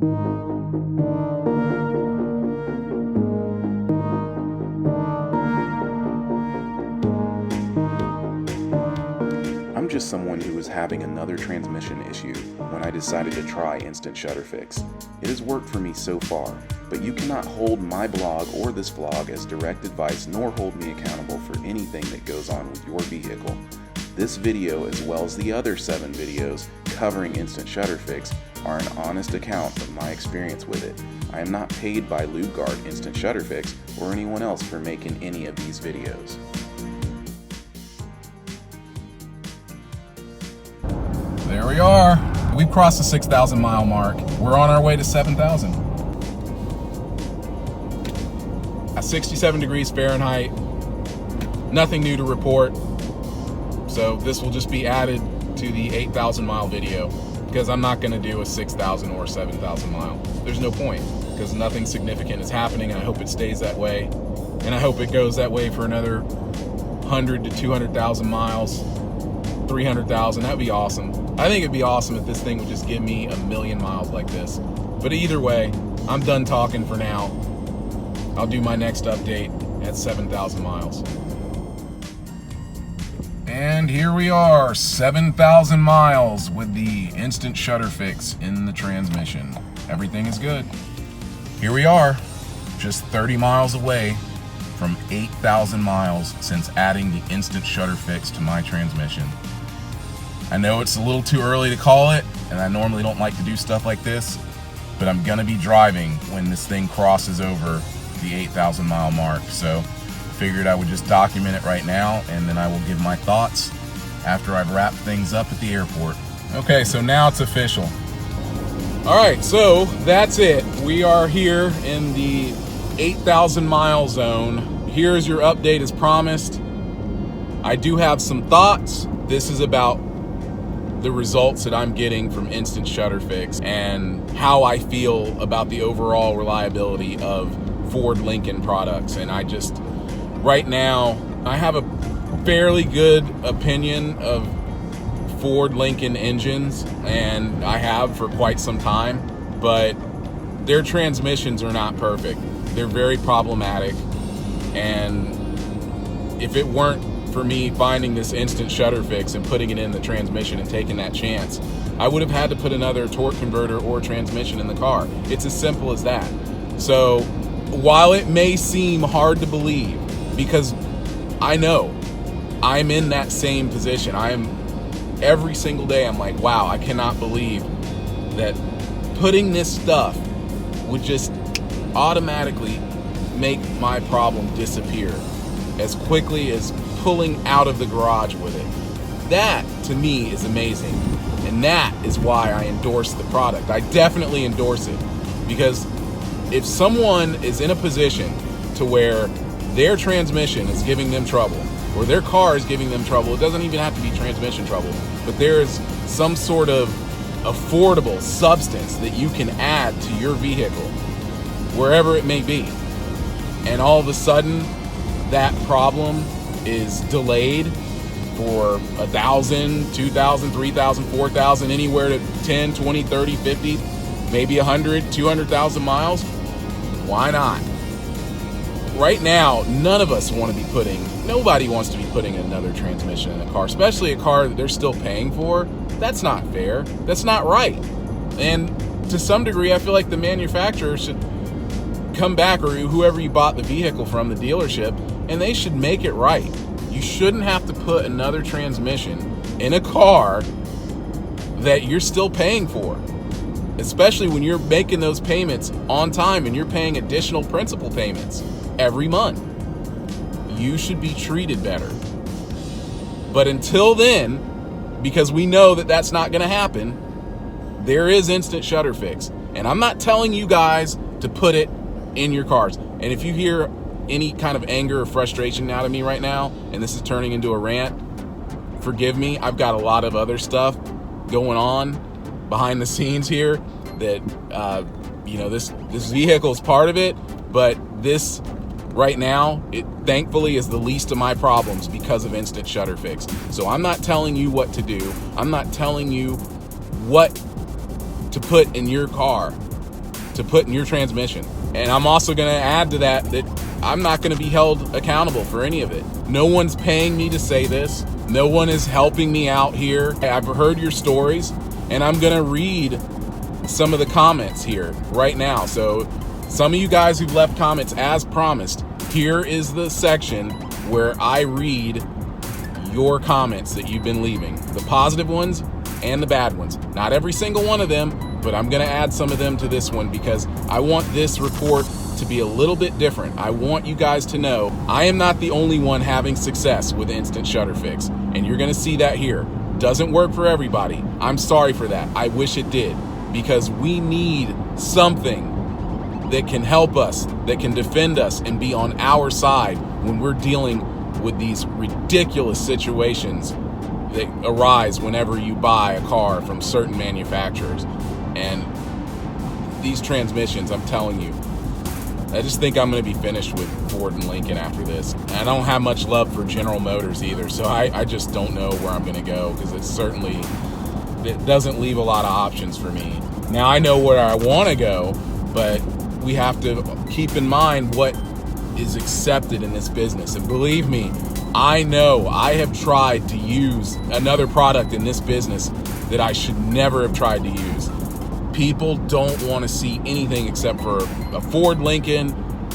I'm just someone who was having another transmission issue when I decided to try Instant Shudder Fixx. It has worked for me so far, but you cannot hold my blog or this vlog as direct advice nor hold me accountable for anything that goes on with your vehicle. This video, as well as the other 7 videos covering Instant Shudder Fixx, are an honest account of my experience with it. I am not paid by LubeGuard, Instant Shudder Fixx, or anyone else for making any of these videos. There we are. We've crossed the 6,000 mile mark. We're on our way to 7,000. At 67 degrees Fahrenheit. Nothing new to report. So this will just be added to the 8,000 mile video because I'm not going to do a 6,000 or 7,000 mile. There's no point because nothing significant is happening, and I hope it stays that way. And I hope it goes that way for another 100 to 200,000 miles, 300,000. That'd be awesome. I think it'd be awesome if this thing would just give me 1,000,000 miles like this. But either way, I'm done talking for now. I'll do my next update at 7,000 miles. And here we are, 7,000 miles with the Instant Shudder Fixx in the transmission. Everything is good. Here we are, just 30 miles away from 8,000 miles since adding the Instant Shudder Fixx to my transmission. I know it's a little too early to call it, and I normally don't like to do stuff like this, but I'm gonna be driving when this thing crosses over the 8,000 mile mark. So figured I would just document it right now, and then I will give my thoughts after I've wrapped things up at the airport. Okay, so now it's official. All right, so that's it. We are here in the 8,000 mile zone. Here's your update as promised. I do have some thoughts. This is about the results that I'm getting from Instant Shudder Fixx and how I feel about the overall reliability of Ford Lincoln products. And I just, right now, I have a fairly good opinion of Ford Lincoln engines, and I have for quite some time, but their transmissions are not perfect. They're very problematic, and if it weren't for me finding this Instant Shudder Fixx and putting it in the transmission and taking that chance, I would have had to put another torque converter or transmission in the car. It's as simple as that. So while it may seem hard to believe, because I know I'm in that same position, every single day I'm like, wow, I cannot believe that putting this stuff would just automatically make my problem disappear as quickly as pulling out of the garage with it. That, to me, is amazing. And that is why I endorse the product. I definitely endorse it. Because if someone is in a position to where their transmission is giving them trouble, or their car is giving them trouble, it doesn't even have to be transmission trouble, but there's some sort of affordable substance that you can add to your vehicle, wherever it may be, and all of a sudden, that problem is delayed for 1,000, 2,000, 3,000, 4,000, anywhere to 10, 20, 30, 50, maybe 100, 200,000 miles. Why not? Right now, nobody wants to be putting another transmission in a car, especially a car that they're still paying for. That's not fair. That's not right. And to some degree, I feel like the manufacturer should come back, or whoever you bought the vehicle from, the dealership, and they should make it right. You shouldn't have to put another transmission in a car that you're still paying for, especially when you're making those payments on time and you're paying additional principal payments every month. You should be treated better. But until then, because we know that that's not going to happen, there is Instant Shudder Fixx. And I'm not telling you guys to put it in your cars. And if you hear any kind of anger or frustration out of me right now, and this is turning into a rant, forgive me. I've got a lot of other stuff going on behind the scenes here that, this vehicle is part of it, but this right now, it thankfully is the least of my problems because of Instant Shudder Fixx. So I'm not telling you what to do. I'm not telling you what to put in your car. to put in your transmission. And I'm also going to add to that I'm not going to be held accountable for any of it. No one's paying me to say this. No one is helping me out here. I've heard your stories, and I'm going to read some of the comments here right now. So some of you guys who've left comments, as promised, here is the section where I read your comments that you've been leaving, the positive ones and the bad ones. Not every single one of them, but I'm going to add some of them to this one because I want this report to be a little bit different. I want you guys to know I am not the only one having success with Instant Shudder Fixx, and you're going to see that here. Doesn't work for everybody. I'm sorry for that. I wish it did, because we need something that can help us, that can defend us and be on our side when we're dealing with these ridiculous situations that arise whenever you buy a car from certain manufacturers. And these transmissions, I'm telling you, I just think I'm going to be finished with Ford and Lincoln after this. And I don't have much love for General Motors either, so I just don't know where I'm going to go, because it doesn't leave a lot of options for me. Now I know where I want to go, but we have to keep in mind what is accepted in this business. And believe me, I know I have tried to use another product in this business that I should never have tried to use. People don't want to see anything except for a Ford Lincoln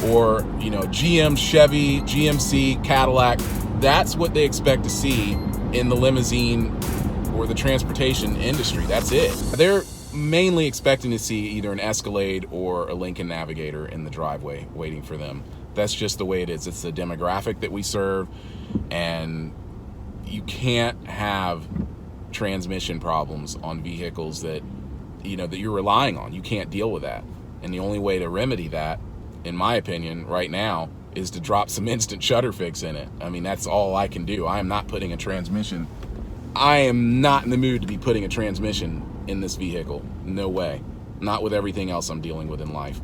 or, GM Chevy, GMC Cadillac. That's what they expect to see in the limousine or the transportation industry. That's it. They're mainly expecting to see either an Escalade or a Lincoln Navigator in the driveway waiting for them. That's just the way it is. It's the demographic that we serve, and you can't have transmission problems on vehicles that you're relying on. You can't deal with that. And the only way to remedy that, in my opinion, right now, is to drop some Instant Shudder Fixx in it. I mean, that's all I can do. I am not in the mood to be putting a transmission in this vehicle. No way. Not with everything else I'm dealing with in life.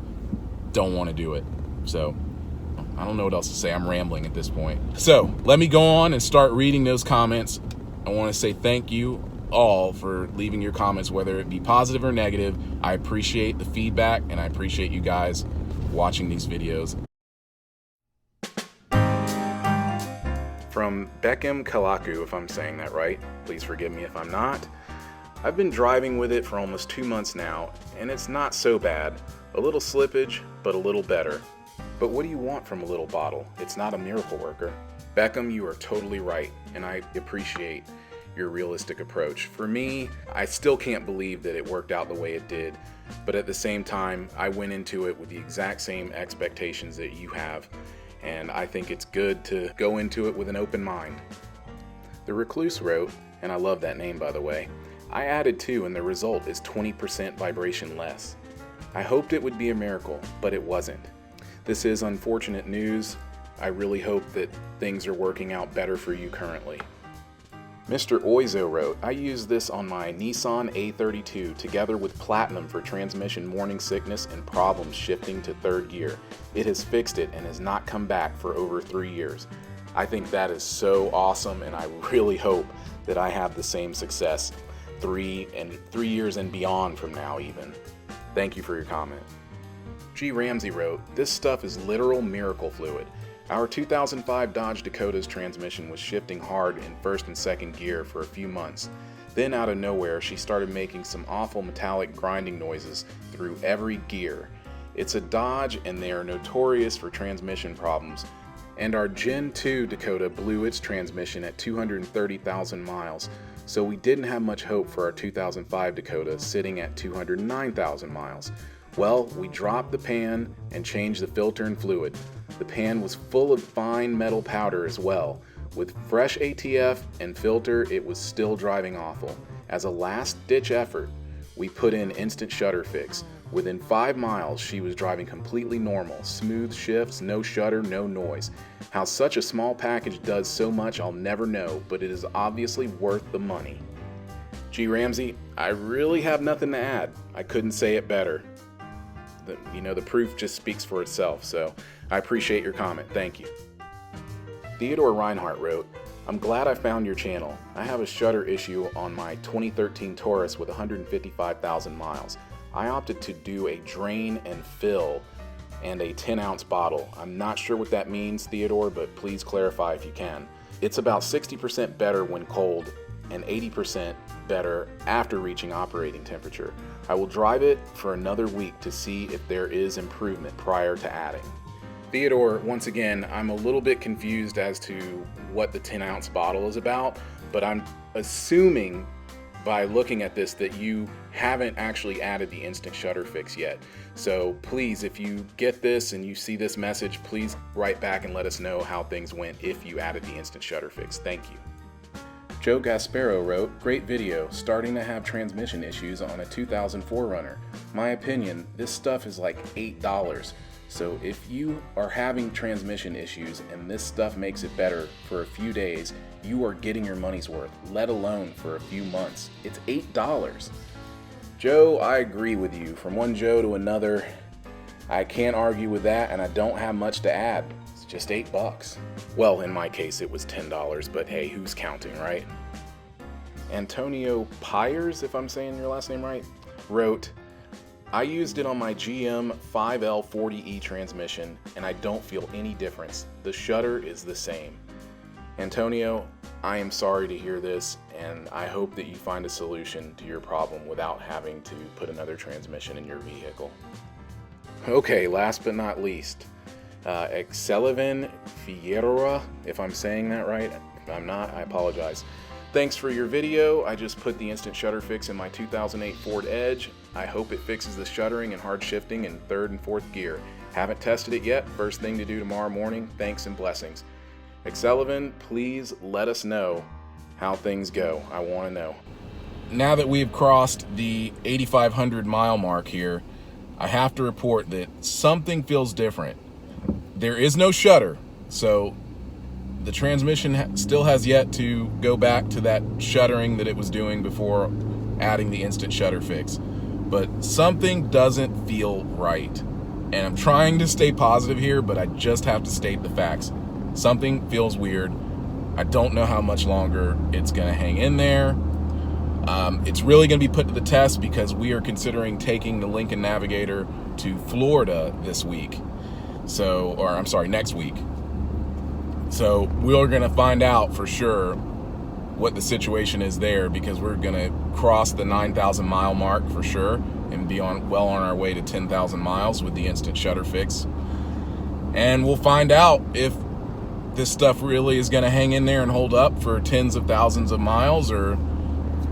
Don't want to do it. So I don't know what else to say. I'm rambling at this point. So let me go on and start reading those comments. I want to say thank you all for leaving your comments, whether it be positive or negative. I appreciate the feedback, and I appreciate you guys watching these videos. From Beckham Kalaku, if I'm saying that right, please forgive me if I'm not. I've been driving with it for almost 2 months now, and it's not so bad. A little slippage, but a little better. But what do you want from a little bottle? It's not a miracle worker. Beckham, you are totally right, and I appreciate your realistic approach. For me, I still can't believe that it worked out the way it did, but at the same time, I went into it with the exact same expectations that you have, and I think it's good to go into it with an open mind. The Recluse wrote, and I love that name by the way, I added 2 and the result is 20% vibration less. I hoped it would be a miracle, but it wasn't. This is unfortunate news. I really hope that things are working out better for you currently. Mr. Oizo wrote, I use this on my Nissan A32 together with Platinum for transmission morning sickness and problems shifting to 3rd gear. It has fixed it and has not come back for over 3 years. I think that is so awesome, and I really hope that I have the same success 3 years and beyond from now even. Thank you for your comment. G. Ramsey wrote, this stuff is literal miracle fluid. Our 2005 Dodge Dakota's transmission was shifting hard in 1st and 2nd gear for a few months. Then out of nowhere, she started making some awful metallic grinding noises through every gear. It's a Dodge, and they are notorious for transmission problems. And our Gen 2 Dakota blew its transmission at 230,000 miles, so we didn't have much hope for our 2005 Dakota sitting at 209,000 miles. Well, we dropped the pan and changed the filter and fluid. The pan was full of fine metal powder as well. With fresh ATF and filter, it was still driving awful. As a last-ditch effort, we put in Instant Shudder Fixx. Within 5 miles, she was driving completely normal. Smooth shifts, no shudder, no noise. How such a small package does so much, I'll never know, but it is obviously worth the money. G. Ramsey, I really have nothing to add. I couldn't say it better. The proof just speaks for itself, so I appreciate your comment. Thank you. Theodore Reinhardt wrote, I'm glad I found your channel. I have a shudder issue on my 2013 Taurus with 155,000 miles. I opted to do a drain and fill and a 10-ounce bottle. I'm not sure what that means, Theodore, but please clarify if you can. It's about 60% better when cold and 80% better after reaching operating temperature. I will drive it for another week to see if there is improvement prior to adding. Theodore, once again, I'm a little bit confused as to what the 10-ounce bottle is about, but I'm assuming by looking at this that you haven't actually added the Instant Shudder Fixx yet. So please, if you get this and you see this message, please write back and let us know how things went if you added the Instant Shudder Fixx. Thank you. Joe Gasparo wrote, "Great video, starting to have transmission issues on a 2004 Runner. My opinion, this stuff is like $8. So if you are having transmission issues and this stuff makes it better for a few days, you are getting your money's worth, let alone for a few months. It's $8. Joe, I agree with you. From one Joe to another, I can't argue with that, and I don't have much to add. It's just $8. Well, in my case, it was $10, but hey, who's counting, right? Antonio Pyers, if I'm saying your last name right, wrote, "I used it on my GM 5L40E transmission, and I don't feel any difference. The shudder is the same." Antonio, I am sorry to hear this, and I hope that you find a solution to your problem without having to put another transmission in your vehicle. Okay, last but not least, Excelivin Figueroa, if I'm saying that right. If I'm not, I apologize. Thanks for your video. I just put the Instant Shudder Fixx in my 2008 Ford Edge. I hope it fixes the shuddering and hard shifting in 3rd and 4th gear. Haven't tested it yet. First thing to do tomorrow morning. Thanks and blessings. Excelivin, please let us know how things go. I want to know. Now that we've crossed the 8,500 mile mark here, I have to report that something feels different. There is no shudder, so the transmission still has yet to go back to that shuddering that it was doing before adding the Instant Shudder Fixx. But something doesn't feel right. And I'm trying to stay positive here, but I just have to state the facts. Something feels weird. I don't know how much longer it's going to hang in there. It's really going to be put to the test because we are considering taking the Lincoln Navigator to Florida this week. Next week. So we're going to find out for sure what the situation is there, because we're going to cross the 9,000 mile mark for sure and be well on our way to 10,000 miles with the Instant Shudder Fixx. And we'll find out if this stuff really is going to hang in there and hold up for tens of thousands of miles, or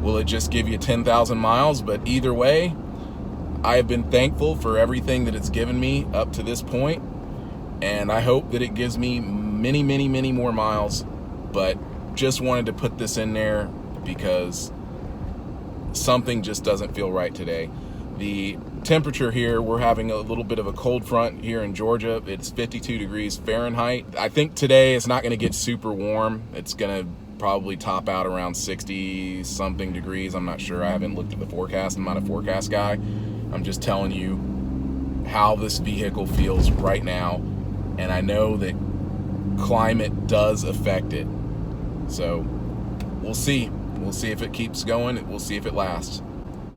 will it just give you 10,000 miles? But either way, I have been thankful for everything that it's given me up to this point, and I hope that it gives me many, many, many more miles. But just wanted to put this in there because something just doesn't feel right today. The temperature here, we're having a little bit of a cold front here in Georgia. It's 52 degrees Fahrenheit. I think today it's not going to get super warm. It's going to probably top out around 60 something degrees. I'm not sure. I haven't looked at the forecast. I'm not a forecast guy. I'm just telling you how this vehicle feels right now. And I know that climate does affect it. So we'll see. We'll see if it keeps going. We'll see if it lasts.